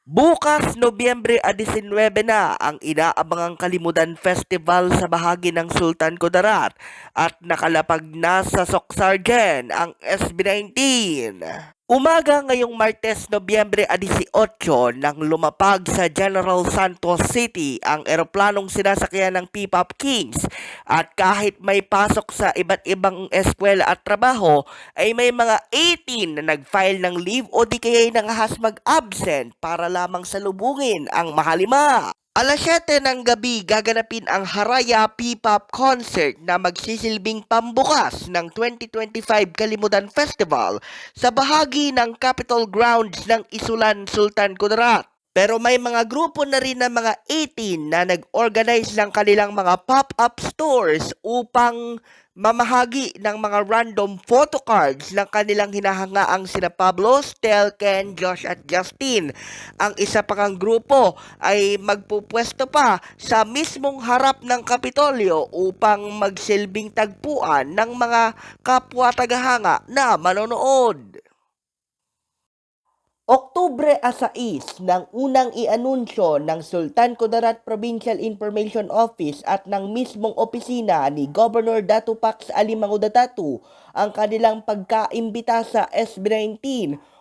Bukas, Nobyembre 19 na ang inaabangang Kalimutan Festival sa bahagi ng Sultan Kudarat at nakalapag na sa Soksargen ang SB19. Umaga ngayong Martes, Nobyembre 18 nang lumapag sa General Santos City ang eroplanong sinasakyan ng P-Pop Kings at kahit may pasok sa iba't ibang eskwela at trabaho ay may mga 18 na nag-file ng leave o di kaya nangahas mag-absent para lamang salubungin ang mahalima. Alas 7 ng gabi gaganapin ang Haraya P-Pop Concert na magsisilbing pambukas ng 2025 Kalimutan Festival sa bahagi ng Capitol Grounds ng Isulan, Sultan Kudarat. Pero may mga grupo na rin ng mga 18 na nag-organize ng kanilang mga pop-up stores upang mamahagi ng mga random photo cards ng kanilang hinahangaang sina Pablo, Stel, Ken, Josh at Justin. Ang isa pa kang grupo ay magpupwesto pa sa mismong harap ng Kapitolyo upang magsilbing tagpuan ng mga kapwa tagahanga na manonood. Oktubre 6 nang unang ianunsyo ng Sultan Kudarat Provincial Information Office at ng mismong opisina ni Governor Datu Pax Alimango Datu ang kanilang pagkaimbita sa SB19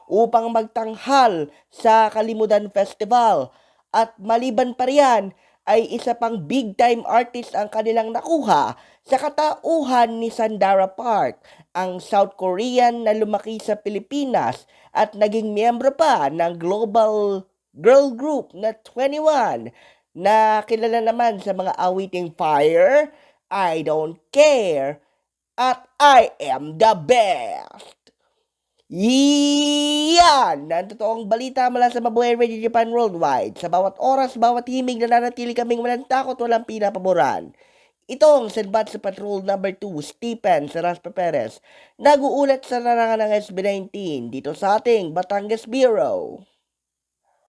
upang magtanghal sa Kalimutan Festival. At maliban pa riyan, ay isa pang big-time artist ang kanilang nakuha sa katauhan ni Sandara Park, ang South Korean na lumaki sa Pilipinas at naging miyembro pa ng global girl group na 21 na kilala naman sa mga awiting Fire, I Don't Care, at I Am The Best. Yan! Ang totoong balita mula sa Mabuhay Radio Japan Worldwide. Sa bawat oras, bawat himig, nananatili kaming walang takot, walang pinapaboran. Itong Senbat sa Patrol number 2, Stephen Seraspe Perez, nag-uulat sa larangan ng SB19 dito sa ating Batangas Bureau.